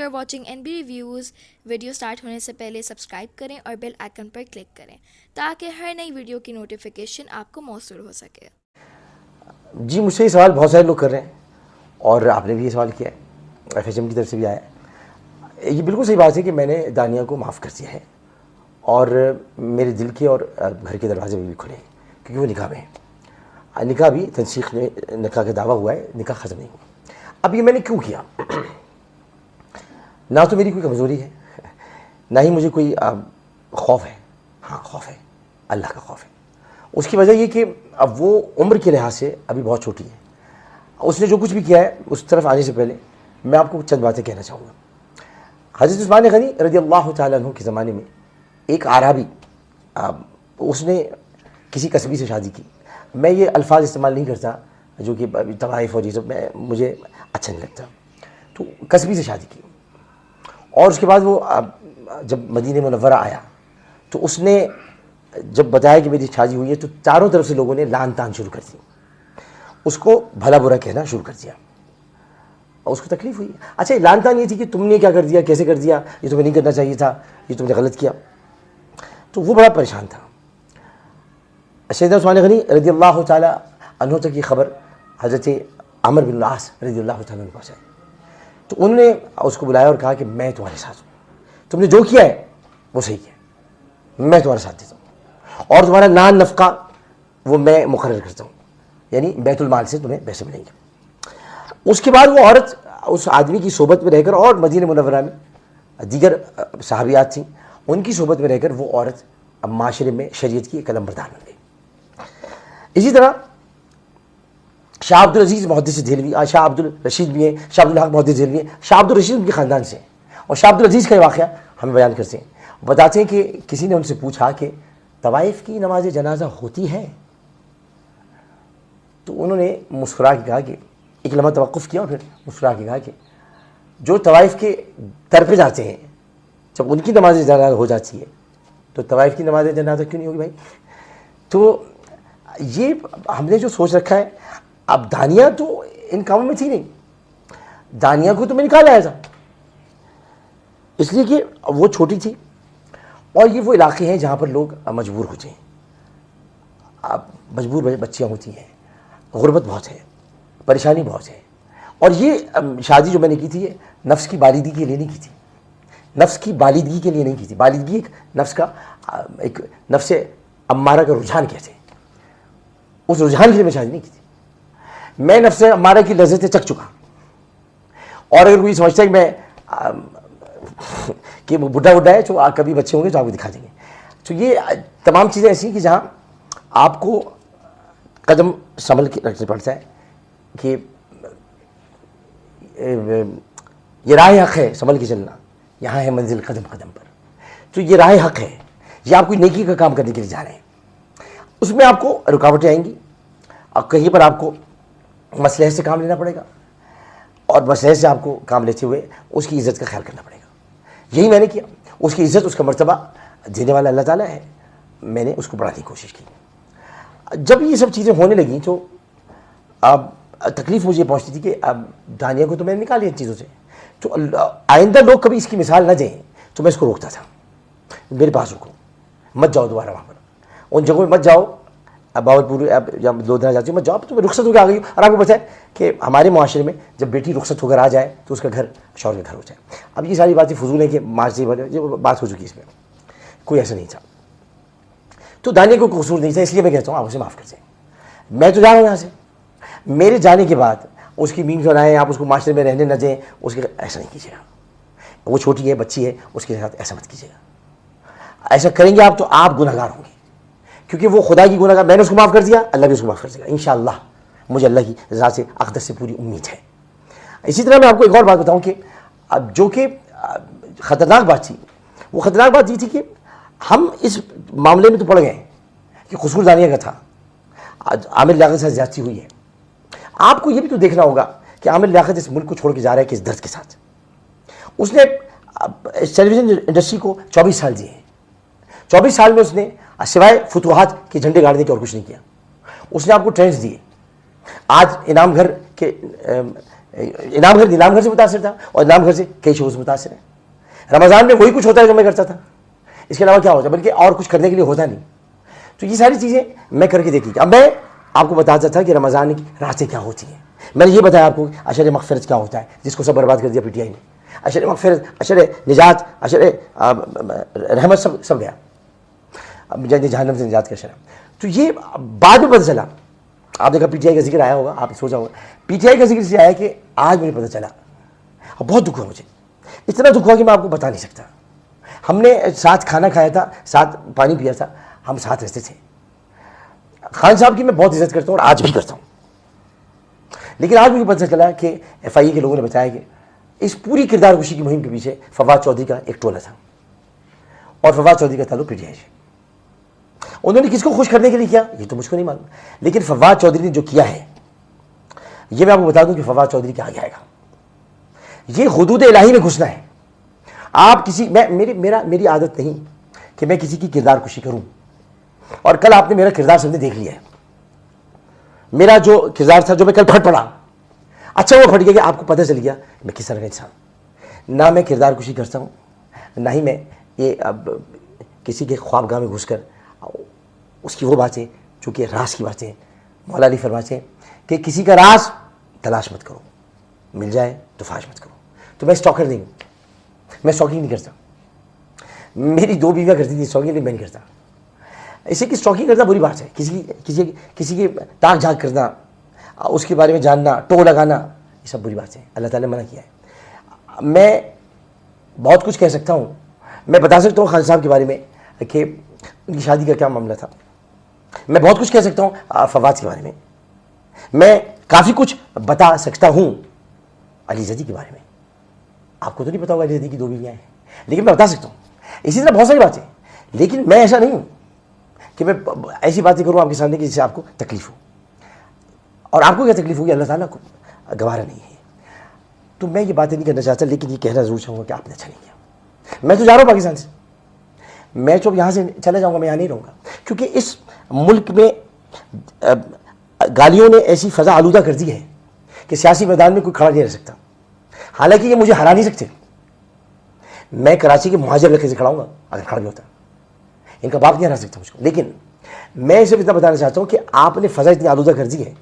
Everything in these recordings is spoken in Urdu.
You are watching NB reviews. Video start ہونے سے پہلے سبسکرائب کریں اور بیل آئکن پر کلک کریں تاکہ ہر نئی ویڈیو کی نوٹیفیکیشن آپ کو موصول ہو سکے. جی مجھ سے یہ سوال بہت سارے لوگ کر رہے ہیں اور آپ نے بھی یہ سوال کیا ہے, FHM کی طرف سے بھی آیا ہے. یہ بالکل صحیح بات ہے کہ میں نے دانیہ کو معاف کر دیا ہے اور میرے دل کے اور گھر کے دروازے بھی کھلے ہیں کیونکہ وہ نکاح میں ہے. نکاح بھی تنسیخ میں نکاح کا دعویٰ ہوا ہے, نکاح ختم نہیں ہوا. اب یہ میں نے کیوں کیا؟ نہ تو میری کوئی کمزوری ہے, نہ ہی مجھے کوئی خوف ہے. ہاں خوف ہے, اللہ کا خوف ہے. اس کی وجہ یہ کہ اب وہ عمر کے لحاظ سے ابھی بہت چھوٹی ہے. اس نے جو کچھ بھی کیا ہے اس طرف آنے سے پہلے میں آپ کو چند باتیں کہنا چاہوں گا. حضرت عثمان غنی رضی اللہ تعالیٰ عنہ کے زمانے میں ایک اعرابی, اس نے کسی قصبی سے شادی کی. میں یہ الفاظ استعمال نہیں کرتا جو کہ طوائف اور یہ سب مجھے اچھا نہیں لگتا. تو قصبی سے شادی کی اور اس کے بعد وہ جب مدینہ منورہ آیا تو اس نے جب بتایا کہ میری شادی ہوئی ہے تو چاروں طرف سے لوگوں نے لعن طعن شروع کر دی, اس کو بھلا برا کہنا شروع کر دیا اور اس کو تکلیف ہوئی. اچھا لعن طعن یہ تھی کہ تم نے کیا کر دیا, کیسے کر دیا, یہ تمہیں نہیں کرنا چاہیے تھا, یہ تم نے غلط کیا. تو وہ بڑا پریشان تھا. سیدنا عثمان غنی رضی اللہ تعالیٰ عنہ تک یہ خبر حضرت عمر بن العاص رضی اللہ تعالیٰ عنہ پہنچائی. تو انہوں نے اس کو بلایا اور کہا کہ میں تمہارے ساتھ ہوں, تم نے جو کیا ہے وہ صحیح کیا, میں تمہارے ساتھ دیتا ہوں اور تمہارا نان نفقہ وہ میں مقرر کرتا ہوں, یعنی بیت المال سے تمہیں پیسے ملیں گے. اس کے بعد وہ عورت اس آدمی کی صحبت میں رہ کر اور مدینہ منورہ میں دیگر صحابیات تھیں, ان کی صحبت میں رہ کر وہ عورت اب معاشرے میں شریعت کی ایک علم بردار بن گئی. اسی طرح شاہ عبد العزیز محدث دہلوی, شاہ عبد الرشید بھی ہیں, شاہ عبد الحق محدث دہلوی ہیں, شاہ عبد الرشید ان کے خاندان سے ہیں. اور شاہ عبد العزیز کا یہ واقعہ ہمیں بیان کرتے ہیں, بتاتے ہیں کہ کسی نے ان سے پوچھا کہ طوائف کی نماز جنازہ ہوتی ہے؟ تو انہوں نے مسکرا کے کہا کہ ایک لمحہ توقف کیا اور پھر مسکرا کے کہا کہ جو طوائف کے در پہ جاتے ہیں جب ان کی نماز جنازہ ہو جاتی ہے تو طوائف کی نماز جنازہ کیوں نہیں ہوگی بھائی؟ تو یہ ہم نے جو سوچ رکھا ہے, اب دانیہ تو ان کاموں میں تھی نہیں, دانیہ کو تو میں نکال آیا تھا اس لیے کہ وہ چھوٹی تھی اور یہ وہ علاقے ہیں جہاں پر لوگ مجبور ہوتے ہیں. اب مجبور بچیاں ہوتی ہیں, غربت بہت ہے, پریشانی بہت ہے. اور یہ شادی جو میں نے کی تھی یہ نفس کی بالغی کے لیے نہیں کی تھی, نفس کی بالغی کے لیے نہیں کی تھی. بالغی ایک نفس کا ایک نفس امارہ کا رجحان کہتے ہیں, اس رجحان کے لیے میں شادی نہیں کی تھی. میں نفس امارہ کی لذتیں چکھ چکا, اور اگر کوئی سمجھتا ہے کہ میں کہ وہ بڈھا ہے جو کبھی بچے ہوں گے تو آپ کو دکھا دیں گے. تو یہ تمام چیزیں ایسی ہیں کہ جہاں آپ کو قدم سنبھل کے رکھنا پڑتا ہے کہ یہ راہ حق ہے, سنبھل کے چلنا, یہاں ہے منزل قدم قدم پر. تو یہ راہ حق ہے, یہ آپ کوئی نیکی کا کام کرنے کے لیے جا رہے ہیں, اس میں آپ کو رکاوٹیں آئیں گی, اور کہیں پر آپ کو مصلحت سے کام لینا پڑے گا اور مصلحت سے آپ کو کام لیتے ہوئے اس کی عزت کا خیال کرنا پڑے گا. یہی میں نے کیا. اس کی عزت, اس کا مرتبہ دینے والا اللہ تعالیٰ ہے, میں نے اس کو بڑھانے کی کوشش کی. جب یہ سب چیزیں ہونے لگیں تو اب تکلیف مجھے پہنچتی تھی کہ اب دانیہ کو تو میں نے نکال لیا ان چیزوں سے, تو آئندہ لوگ کبھی اس کی مثال نہ دیں تو میں اس کو روکتا تھا, میرے پاس رکو, مت جاؤ دوبارہ وہاں پر, ان جگہوں میں مت جاؤ, اب باول پور یا لودھنا جاتی ہوں مت جاؤ, تو میں رخصت ہو کے آ گئی ہوں. اور آپ کو پتہ ہے کہ ہمارے معاشرے میں جب بیٹی رخصت ہو کر آ جائے تو اس کا گھر شوہر کا گھر ہو جائے. اب یہ ساری باتیں فضول ہیں کہ معاشرے یہ بات ہو چکی ہے, اس میں کوئی ایسا نہیں تھا. تو دانیہ کو قصور نہیں تھا, اس لیے میں کہتا ہوں آپ اسے معاف کر دیں. میں تو جا رہا ہوں یہاں سے, میرے جانے کے بعد اس کی مین بنائیں, آپ اس کو معاشرے میں رہنے نہ دیں, اس کے ایسا نہیں کیجیے گا. وہ چھوٹی ہے, بچی ہے, اس کے ساتھ ایسا مت کیجیے گا. ایسا کریں گے آپ تو آپ گناہ گار ہوں گے, کیونکہ وہ خدا کی گناہ گار. میں نے اس کو معاف کر دیا, اللہ بھی اس کو معاف کر دے گا انشاءاللہ, مجھے اللہ کی رضا سے اقدس سے پوری امید ہے. اسی طرح میں آپ کو ایک اور بات بتاؤں کہ اب جو کہ خطرناک بات تھی, وہ خطرناک بات یہ تھی کہ ہم اس معاملے میں تو پڑ گئے کہ قصور دانیہ کا تھا, عامر لیاقت سے زیادتی ہوئی ہے. آپ کو یہ بھی تو دیکھنا ہوگا کہ عامر لیاقت اس ملک کو چھوڑ کے جا رہا ہے کس درد کے ساتھ. اس نے ٹیلی ویژن انڈسٹری کو 24 سال دیے ہیں. 24 سال میں اس نے سوائے فتوحات کے جھنڈے گاڑنے کے اور کچھ نہیں کیا. اس نے آپ کو ٹرینڈز دیے. آج انعام گھر کے انعام گھر سے متاثر تھا اور انعام گھر سے کئی شوز متاثر ہیں. رمضان میں وہی کچھ ہوتا ہے جو میں کرتا تھا, اس کے علاوہ کیا ہوتا ہے, بلکہ اور کچھ کرنے کے لیے ہوتا نہیں. تو یہ ساری چیزیں میں کر کے دیکھی. اب میں آپ کو بتاتا تھا کہ رمضان کی راتیں کیا ہوتی ہیں. میں نے یہ بتایا آپ کو عشر مغفرت کیا ہوتا ہے, جس کو سب برباد کر دیا پی ٹی آئی نے. عشر مغفرت, عشر نجات, عشر رحمت سب گیا. اب جہنم سے نجات کا عشر. تو یہ بعد میں پتہ چلا, آپ نے کہا پی ٹی آئی کا ذکر آیا ہوگا, آپ نے سوچا ہوگا پی ٹی آئی کا ذکر اس لیے آیا کہ آج مجھے پتہ چلا, اور بہت دکھ ہوا مجھے, اتنا دکھ ہوا کہ میں آپ کو بتا نہیں سکتا. ہم نے ساتھ کھانا کھایا تھا, ساتھ پانی پیا تھا, ہم ساتھ رہتے تھے. خان صاحب کی میں بہت عزت کرتا ہوں اور آج بھی کرتا ہوں, لیکن آج مجھے پتہ چلا کہ ایف آئی اے کے لوگوں نے بتایا کہ اس پوری کردار کشی کی مہم کے پیچھے فواد چودھری کا ایک ٹولہ تھا, اور فواد چودھری کا تعلق پی ٹی آئی سے. انہوں نے کس کو خوش کرنے کے لیے کیا یہ تو مجھ کو نہیں معلوم, لیکن فواد چودھری نے جو کیا ہے یہ میں آپ کو بتا دوں کہ فواد چودھری کیا آئے گا. یہ حدود الہی میں گھسنا ہے. آپ کسی میری عادت نہیں کہ میں کسی کی کردار کشی کروں, اور کل آپ نے میرا کردار سب نے دیکھ لیا ہے. میرا جو کردار تھا جو میں کل پھٹ پڑا, اچھا وہ پھٹ گیا کہ آپ کو پتہ چل گیا میں کس طرح کا انسان. نہ میں کردار کشی کرتا ہوں, نہ ہی میں یہ کسی کے خوابگاہ میں گھس کر اس کی وہ باتیں جو کہ راز کی باتیں. مولا علی فرماتے ہیں کہ کسی کا راز تلاش مت کرو, مل جائے تو فاش مت کرو. تو میں اسٹاکر نہیں ہوں, میں اسٹاکنگ نہیں کرتا. میری 2 بیویاں کرتی تھی اسٹاکنگ, نہیں میں نہیں کرتا. اسے کہ اسٹاکنگ کرنا بری بات ہے, کسی کی تاک جھانک کرنا, اس کے بارے میں جاننا, ٹو لگانا, یہ سب بری بات ہے. اللہ تعالیٰ نے منع کیا ہے. میں بہت کچھ کہہ سکتا ہوں, میں بتا سکتا ہوں خان صاحب کے بارے میں کہ ان کی شادی کا کیا معاملہ تھا. میں بہت کچھ کہہ سکتا ہوں فواد کے بارے میں. میں کافی کچھ بتا سکتا ہوں علی زیدی کے بارے میں. آپ کو تو نہیں پتا ہوگا علی زیدی کی 2 بیویاں ہیں, لیکن میں بتا سکتا ہوں. اسی طرح بہت ساری باتیں, لیکن میں ایسا نہیں ہوں کہ میں ایسی باتیں کروں آپ کے سامنے کہ جس سے آپ کو تکلیف ہو. اور آپ کو کیا تکلیف ہوگی اللہ تعالیٰ کو گوارا نہیں ہے. تو میں یہ باتیں نہیں کرنا چاہتا, لیکن یہ کہنا ضرور چاہوں گا کہ آپ نے اچھا نہیں کیا. میں تو جا رہا ہوں پاکستان سے, میں تو یہاں سے چلا جاؤں گا, میں یہاں نہیں رہوں گا, کیونکہ اس ملک میں گالیوں نے ایسی فضا آلودہ کر دی ہے کہ سیاسی میدان میں کوئی کھڑا نہیں رہ سکتا. حالانکہ یہ مجھے ہرا نہیں سکتے. میں کراچی کے مہاجر علاقے سے کھڑا ہوں گا اگر کھڑا بھی ہوتا, ان کا باپ نہیں ہرا سکتا مجھ کو. لیکن میں صرف اتنا بتانا چاہتا ہوں کہ آپ نے فضا اتنی آلودہ کر دی ہے,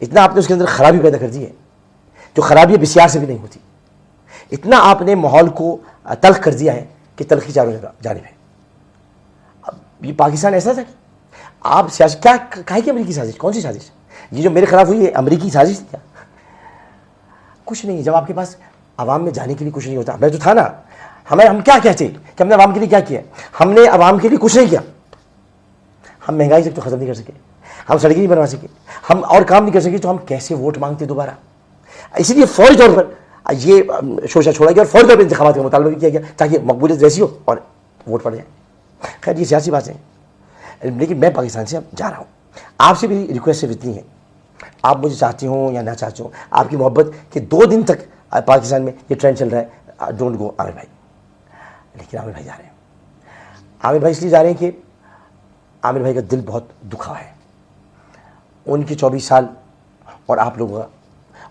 اتنا آپ نے اس کے اندر خرابی پیدا کر دی ہے جو خرابی بسیار سے بھی نہیں ہوتی. اتنا آپ نے ماحول کو تلخ کر دیا ہے کہ تلخی چاروں جانب ہے. اب یہ پاکستان ایسا تھا کہ آپ سیاست کیا کہا کہ امریکی سازش, کون سی سازش؟ یہ جو میرے خلاف ہوئی ہے امریکی سازش تھی کیا؟ کچھ نہیں. جب آپ کے پاس عوام میں جانے کے لیے کچھ نہیں ہوتا, میں تو تھا نا. ہم کیا کہتے کہ ہم نے عوام کے لیے کیا کیا؟ ہم نے عوام کے لیے کچھ نہیں کیا. ہم مہنگائی تک تو ختم نہیں کر سکے, ہم سڑکیں نہیں بنوا سکے, ہم اور کام نہیں کر سکے, تو ہم کیسے ووٹ مانگتے دوبارہ؟ اس لیے فوری طور پر یہ شوشہ چھوڑا گیا اور فوری طور پر انتخابات کا مطالبہ بھی کیا گیا تاکہ مقبولیت ویسی ہو اور ووٹ پڑ جائے. خیر یہ سیاسی باتیں ہیں, لیکن میں پاکستان سے اب جا رہا ہوں. آپ سے میری ریکویسٹ صرف اتنی ہے, آپ مجھے چاہتے ہوں یا نہ چاہتے ہوں, آپ کی محبت کہ 2 دن تک پاکستان میں یہ ٹرینڈ چل رہا ہے, ڈونٹ گو عامر بھائی. لیکن عامر بھائی جا رہے ہیں. عامر بھائی اس لیے جا رہے ہیں کہ عامر بھائی کا دل بہت دکھا ہے. ان کے 24 سال اور آپ لوگوں کا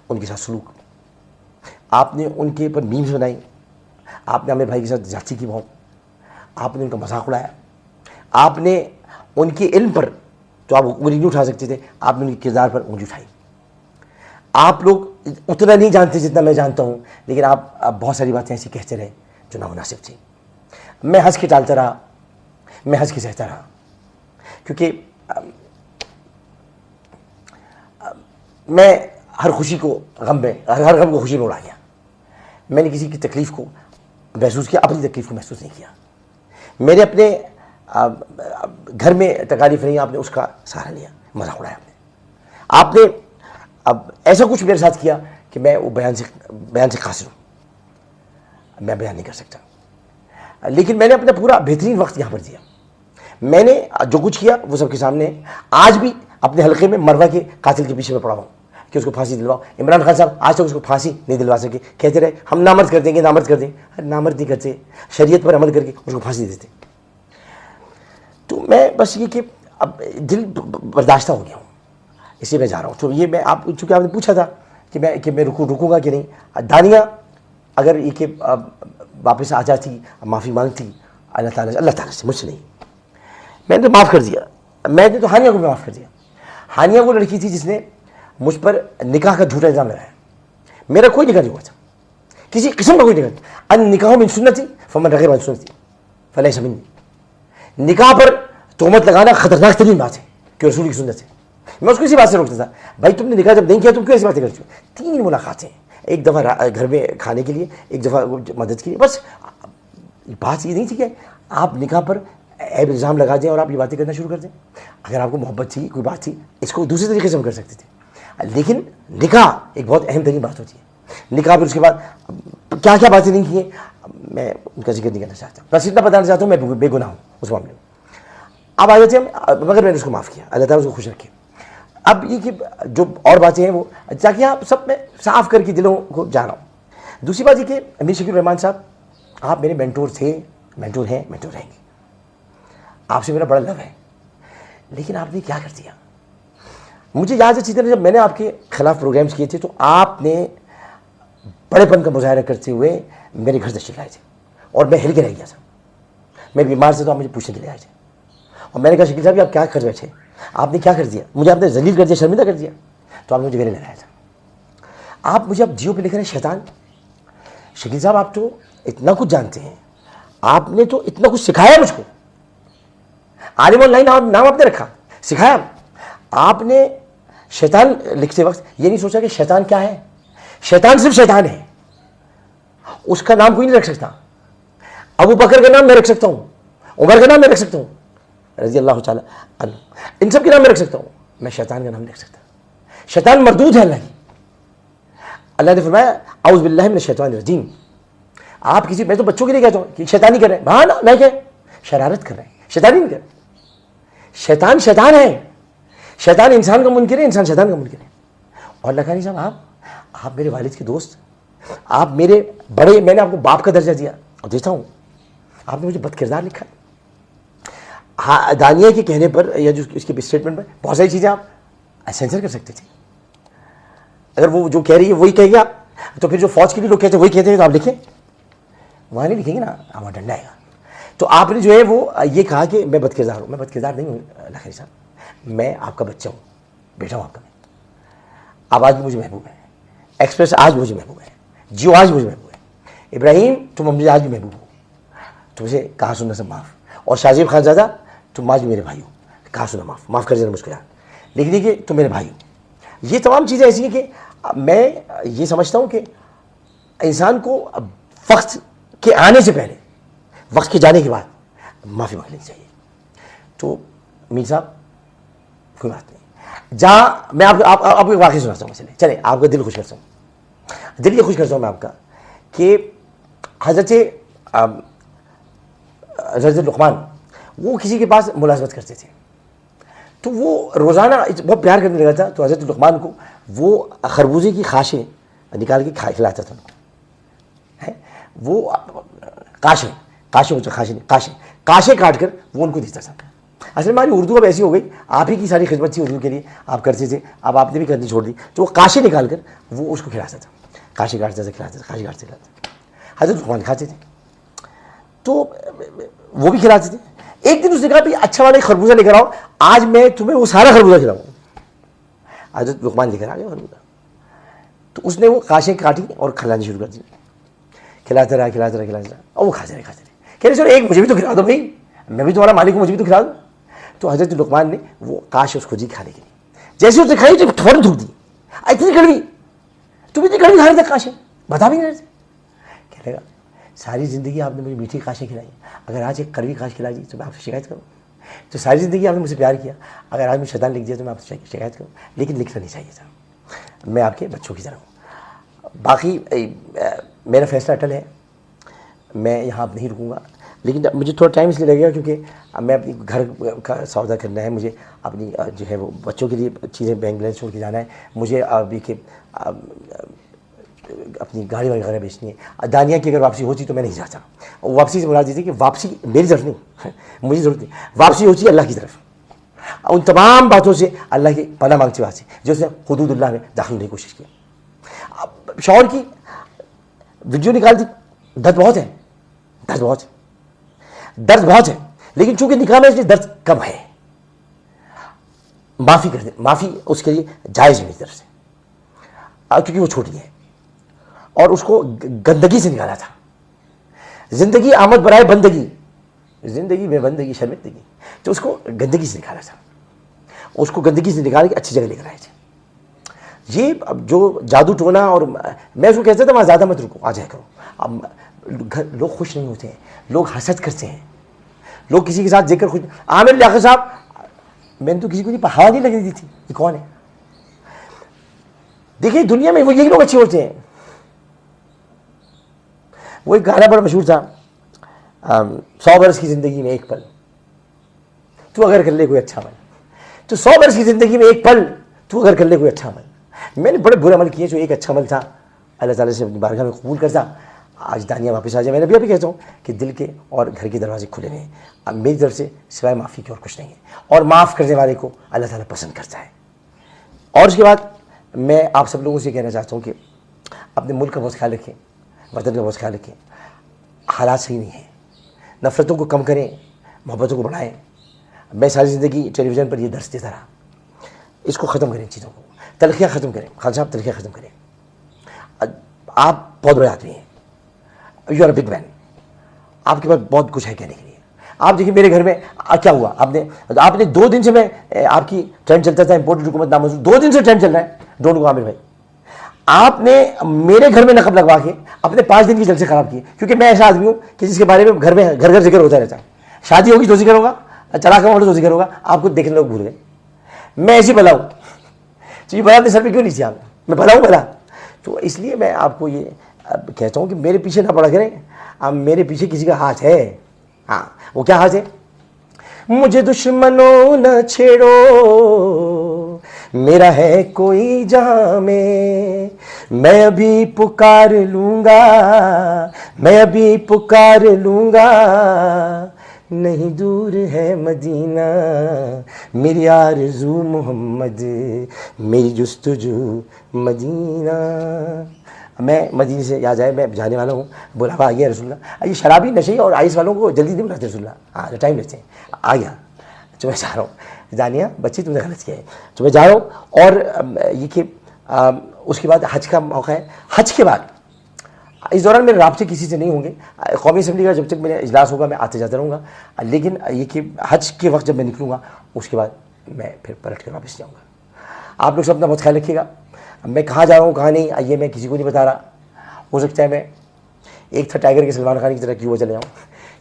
ان کے ساتھ سلوک, آپ نے ان کے اوپر میمز بنائی, آپ نے عامر بھائی کے ساتھ زیادتی کی بہت, آپ نے ان کا مذاق اڑایا, آپ نے ان کے علم پر تو آپ انگلی نہیں اٹھا سکتے تھے, آپ نے ان کے کردار پر انگلی اٹھائی. آپ لوگ اتنا نہیں جانتے جتنا میں جانتا ہوں, لیکن آپ بہت ساری باتیں ایسی کہتے رہے جو نامناسب تھی. میں ہنس کے ٹالتا رہا, میں ہنس کے سہتا رہا, کیونکہ میں ہر خوشی کو غم میں, ہر غم کو خوشی میں اڑا گیا. میں نے کسی کی تکلیف کو محسوس کیا, اپنی تکلیف کو محسوس نہیں کیا. میرے اپنے گھر میں تکالیف نہیں, آپ نے اس کا سہارا لیا, مذاق اڑایا آپ نے. اب ایسا کچھ میرے ساتھ کیا کہ میں وہ بیان سے قاصر ہوں, میں بیان نہیں کر سکتا. لیکن میں نے اپنا پورا بہترین وقت یہاں پر دیا. میں نے جو کچھ کیا وہ سب کے سامنے. آج بھی اپنے حلقے میں مروا کے قاتل کے پیچھے میں پڑا ہوں کہ اس کو پھانسی دلواؤ. عمران خان صاحب آج تک اس کو پھانسی نہیں دلوا سکے, کہتے رہے ہم نامرد کر دیں گے, نامرد کر دیں گے. نامرد نہیں کرتے, شریعت پر عمل کر کے اس کو پھانسی دیتے. تو میں بس یہ کہ اب دل برداشتہ ہو گیا ہوں, اس لیے میں جا رہا ہوں. تو یہ میں آپ چونکہ آپ نے پوچھا تھا کہ میں رکوں گا کہ نہیں. دانیہ اگر یہ کہ واپس آ جاتی, معافی مانگتی اللہ تعالیٰ سے, مجھ سے نہیں. میں نے تو معاف کر دیا, میں نے تو ہانیہ کو بھی معاف کر دیا. ہانیہ وہ لڑکی تھی جس نے مجھ پر نکاح کا جھوٹا الزام لگایا. میرا کوئی نکاح نہیں ہوا تھا, کسی قسم کا کوئی نکاح نہیں. النکاح من سنتی فمن رغب عن سنتی فلیس منی. نکاح پر تہمت لگانا خطرناک ترین بات ہے کہ رسول کی سنت ہے. میں اس کو اسی بات سے روکتا تھا, بھائی تم نے نکاح جب نہیں کیا تم کیوں ایسی باتیں کرتی ہو. 3 ملاقاتیں, ایک دفعہ گھر میں کھانے کے لیے, ایک دفعہ مدد کے لیے, بس بات یہ نہیں تھی کہ آپ نکاح پر عیب الزام لگا دیں اور آپ یہ باتیں کرنا شروع کر دیں. اگر آپ کو محبت تھی, کوئی بات تھی, اس کو دوسرے طریقے سے ہم کر سکتے تھے. لیکن نکاح ایک بہت اہم ترین بات ہوتی ہے. نکاح پر اس کے بعد کیا کیا باتیں نہیں کی ہیں میں ان کا ذکر نہیں کرنا چاہتا. بس اتنا بتانا چاہتا ہوں میں بے گناہ ہوں اس معاملے میں. اب آ جاتے ہیں, مگر میں نے اس کو معاف کیا, اللہ تعالیٰ اس کو خوش رکھے. اب یہ کہ جو اور باتیں ہیں وہ تاکہ آپ سب میں صاف کر کے دلوں کو جا رہا ہوں. دوسری بات یہ کہ امیر شکیل الرحمان صاحب آپ میرے مینٹور تھے, مینٹور ہیں, مینٹور رہیں گے. آپ سے میرا بڑا لو ہے, لیکن آپ نے کیا کر دیا. مجھے یاد ہے اچھی طرح جب میں نے آپ کے خلاف پروگرامز کیے تھے تو آپ نے بڑے پن کا مظاہرہ کرتے ہوئے میرے گھر تشریف لائے تھے اور میں ہل کے رہ گیا تھا. میں بیمار سے تو آپ مجھے پوچھنے کے لیے آئے تھے اور میں نے کہا شکیل صاحب آپ کیا کر بیٹھے, آپ نے کیا کر دیا, مجھے آپ نے ذلیل کر دیا, شرمندہ کر دیا. تو آپ نے مجھے گلے لگایا تھا. آپ مجھے اب جیو پہ لکھ رہے ہیں شیطان. شکیل صاحب آپ تو اتنا کچھ جانتے ہیں, آپ نے تو اتنا کچھ سکھایا مجھ کو. عالم آن لائن نام آپ نے رکھا, سکھایا. آپ نے شیطان لکھتے وقت یہ نہیں سوچا کہ شیطان کیا ہے. شیطان صرف شیطان ہے, اس کا نام کوئی نہیں رکھ سکتا. ابو بکر کا نام میں رکھ سکتا ہوں, عمر کا نام میں رکھ سکتا ہوں رضی اللہ تعالیٰ عنہ, ان سب کے نام میں رکھ سکتا ہوں. میں شیطان کا نام نہیں رکھ سکتا. شیطان مردود ہے اللہ کی. اللہ نے فرمایا اعوذ باللہ من الشیطان الرجیم. آپ کسی, میں تو بچوں کے لیے کہتا ہوں کہ شیطانی کر رہے ہیں, ہاں نا, میں کہ شرارت کر رہے ہیں, شیطانی نہیں کر رہے. شیطان شیطان ہے, شیطان انسان کا منکر ہے, انسان شیطان کا منکر ہے. اور لکھانی صاحب آپ میرے والد کے دوست, آپ میرے بڑے, میں نے آپ کو باپ کا درجہ دیا اور دیتا ہوں, آپ نے مجھے بد کردار لکھا. ہاں, دانیہ کے کہنے پر یا جو اس کے اسٹیٹمنٹ پر بہت ساری چیزیں آپ سینسر کر سکتے تھے. اگر وہ جو کہہ رہی ہے وہی کہے گی آپ, تو پھر جو فوج کے لیے لوگ کہتے ہیں وہی کہتے ہیں تو آپ لکھیں, وہاں نہیں لکھیں گے نا, ہمارا ڈنڈا آئے گا. تو آپ نے جو ہے وہ یہ کہا کہ میں بد کردار ہوں. میں بد کردار نہیں ہوں لکھنی صاحب, میں آپ کا بچہ ہوں, بیٹا ہوں آپ کا. میں آپ آج بھی مجھے محبوب ہے, ایکسپریس آج بھی مجھے محبوب ہے, جیو آج بھی مجھے محبوب ہے, ابراہیم تم مجھے آج بھی محبوب ہو, تم سے کہا سننا سب معاف. اور شاہزیب خان زادہ تم آج بھی میرے بھائی ہو, کہا سنا معاف, معاف کر دینا مجھ کو یار, لکھ دیجیے تم میرے بھائی ہو. یہ تمام چیزیں ایسی ہیں کہ میں یہ سمجھتا ہوں کہ انسان کو وقت کے آنے سے پہلے, وقت کے جانے کے بعد معافی مانگ لینی چاہیے. تو میر صاحب کوئی بات نہیں, جہاں میں آپ کو ایک واقعہ سناتا ہوں, چلیں آپ کا دل خوش کرتا ہوں, دل یہ خوش کرتا ہوں میں آپ کا کہ حضرت لقمان وہ کسی کے پاس ملازمت کرتے تھے, تو وہ روزانہ بہت پیار کرنے لگا تھا. تو حضرت لقمان کو وہ خربوزے کی خاشیں نکال کے کھلاتا تھا ان کو. وہ کاشیں کاٹ کر وہ ان کو دیتا تھا. اصل میں ہماری اردو اب ایسی ہو گئی, آپ ہی کی ساری خدمت تھی اردو کے لیے, آپ کرتے تھے, اب آپ نے بھی کرنی چھوڑ دی. تو وہ کاشیں نکال کر وہ اس کو کھلاتا تھا, کاشیں کاٹتا تھا, کھلاتا تھا, کاشیں کاٹتے کھلاتا. حضرت لقمان کھاتے تھے تو وہ بھی کھلاتے تھے. ایک دن اس نے کہا بھی اچھا والا خربوزہ لے کر آؤ, آج میں تمہیں وہ سارا خربوزہ کھلاؤں. حضرت لقمان لے کر آ گئے خربوزہ. تو اس نے وہ کاشیں کاٹی اور کھلانی شروع کر دی. کھلاتا رہا اور وہ کھاتے رہے. کہہ رہے سر ایک مجھے بھی تو کھلا دو بھائی, میں بھی تمہارا مالک ہوں, مجھے بھی تو کھلا دو. تو حضرت لقمان نے وہ کاش اس کو دی کھانے کے لیے. جیسے اس نے کھائی تو فوراً تھوک دی. اتنی کڑوی, تم اتنی کڑوی کھا رہے تھے کاشیں, بتا بھی نہیں رہے تھے. کہنے لگا ساری زندگی آپ نے مجھے میٹھی کاشیں کھلائی, اگر آج ایک کڑوی کاش کھلا دی تو میں آپ سے شکایت کروں. تو ساری زندگی آپ نے مجھ سے پیار کیا, اگر آج میں شیطان لکھ دیا تو میں آپ سے شکایت کروں. لیکن لکھنا نہیں چاہیے تھا. میں آپ کے بچوں کی طرح ہوں. باقی میرا فیصلہ اٹل ہے, میں یہاں نہیں رکوں گا. لیکن مجھے تھوڑا ٹائم اس لیے لگے گا کیونکہ میں اپنی گھر کا سودا کرنا ہے, مجھے اپنی جو ہے وہ بچوں کے لیے چیزیں بینک بیلنس چھوڑ کے جانا ہے, مجھے ابھی کہ اپنی گاڑی وغیرہ بیچنی ہے. دانیہ کی اگر واپسی ہوتی تو میں نہیں جاتا. واپسی سے مراد یہ تھی کہ واپسی میری طرف نہیں, مجھے ضرورت نہیں, واپسی ہوتی ہے اللہ کی طرف. ان تمام باتوں سے اللہ کی پناہ مانگتی بات سے جو اس نے حدود اللہ میں داخل ہونے کی کوشش کی. اب شوہر کی ویڈیو نکال دی، درد بہت ہے، درد بہت ہے، درد بہت ہے، لیکن چونکہ نکاح میں اس لیے درد کم ہے، معافی کر دیں، معافی اس کے لیے جائز ہے میری طرف سے، کیونکہ وہ چھوٹی ہے اور اس کو گندگی سے نکالا تھا. زندگی آمد برائے بندگی، زندگی میں بندگی شرمندگی، تو اس کو گندگی سے نکالا تھا، اس کو گندگی سے نکال کے اچھی جگہ لے کر آئے تھے. یہ اب جو جادو ٹونا، اور میں اس کو کہتا تھا وہاں زیادہ مت رکو، آ جایا کرو. اب لوگ خوش نہیں ہوتے ہیں، لوگ حسد کرتے ہیں، لوگ کسی کے ساتھ ذکر خوش. عامر لیاقت صاحب، میں نے تو کسی کو ہوا نہیں لگنے دی تھی، یہ کون ہے؟ دیکھیں دنیا میں وہ یہی لوگ اچھے ہوتے ہیں. وہ ایک گانا بڑا مشہور تھا، 100 برس کی زندگی میں ایک پل تو اگر کر لے کوئی اچھا عمل. تو 100 برس کی زندگی میں ایک پل تو اگر کر لے کوئی اچھا عمل. میں نے بڑے برے عمل کیے، جو ایک اچھا عمل تھا اللہ تعالیٰ سے اپنی بارگاہ میں قبول کرتا، آج دانیہ واپس آ جائے. میں نے ابھی کہتا ہوں کہ دل کے اور گھر کے دروازے کھلے رہیں. اب میری طرف سے سوائے معافی کے اور کچھ نہیں ہے، اور معاف کرنے والے کو اللہ تعالیٰ پسند کرتا ہے. اور اس کے بعد میں آپ سب لوگوں سے کہنا چاہتا ہوں کہ اپنے ملک کا بہت خیال رکھیں، وطن کا بہت خیال رکھیں. حالات صحیح نہیں ہیں، نفرتوں کو کم کریں، محبتوں کو بڑھائیں. میں ساری زندگی ٹیلی ویژن پر یہ درس دیتا رہا، اس کو ختم کریں، ان چیزوں کو، تلخیاں ختم کریں. خان صاحب تلخیاں ختم کریں. آپ بہت بڑے آدمی ہیں، یو آر اے بگ مین، آپ کے پاس بہت کچھ ہے کہنے کے لیے. آپ دیکھیں میرے گھر میں کیا ہوا، آپ نے 2 دن سے، میں آپ کی ٹرینڈ چلتا تھا امپورٹڈ حکومت نامنظور، 2 دن سے ٹرینڈ چل رہا ہے. ڈونٹ گو عامر بھائی، آپ نے میرے گھر میں نقب لگوا کے اپنے 5 دن کی جلسے خراب کیے، کیونکہ میں ایسا آدمی ہوں کہ جس کے بارے میں گھر گھر ذکر ہوتا رہتا ہے. شادی ہوگی تو ذکر ہوگا، چلا کر تو ذکر ہوگا، آپ کو دیکھنے لوگ بھول گئے. میں ایسی بلا ہوں، تو یہ بلا اپنے سر پہ کیوں نہیں کیا؟ میں بلا ہوں بلا. تو اس لیے میں آپ کو یہ کہتا ہوں کہ میرے پیچھے نہ پڑا کریں. اب میرے پیچھے کسی کا ہاتھ ہے. ہاں، وہ کیا ہاتھ ہے؟ مجھے دشمنوں نہ چھیڑو، میرا ہے کوئی جہاں میں ابھی پکار لوں گا، میں ابھی پکار لوں گا. نہیں دور ہے مدینہ میری آرزو محمد، میری جستجو مدینہ. میں مدینے سے یاد آئے، میں جانے والا ہوں، بلاوا آ گیا رسول اللہ. یہ شرابی نشے اور آئس والوں کو جلدی نہیں بلاتے رسول اللہ، ہاں ٹائم لیتے ہیں. آ گیا تو میں جا رہا ہوں. دانیہ بچی تم نے غلط کیا ہے، تو میں جا رہا ہوں. اور یہ کہ اس کے بعد حج کا موقع ہے. حج کے بعد اس دوران میرے رابطے کسی سے نہیں ہوں گے. قومی اسمبلی کا جب تک میرا اجلاس ہوگا میں آتے جاتا رہوں گا، لیکن یہ کہ حج کے وقت جب میں نکلوں گا اس کے بعد میں پھر پلٹ کے واپس جاؤں گا. آپ لوگ سب اپنا بہت خیال رکھیے گا. میں کہاں جا رہا ہوں کہاں نہیں یہ میں کسی کو نہیں بتا رہا. ہو سکتا ہے میں ایک تھا ٹائیگر کے سلمان خان کی طرح کیوں چلے جاؤں،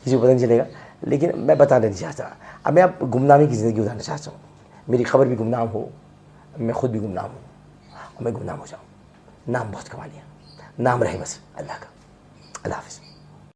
کسی کو پتہ نہیں چلے گا، لیکن میں بتانا نہیں چاہتا. اب میں اب گمنامی کی زندگی گزارنا چاہتا ہوں. میری خبر بھی گمنام ہو، میں خود بھی گمنام ہوں، اور میں گمنام ہو جاؤں. نام بہت کما لیا، نام رہے بس اللہ کا. اللہ حافظ.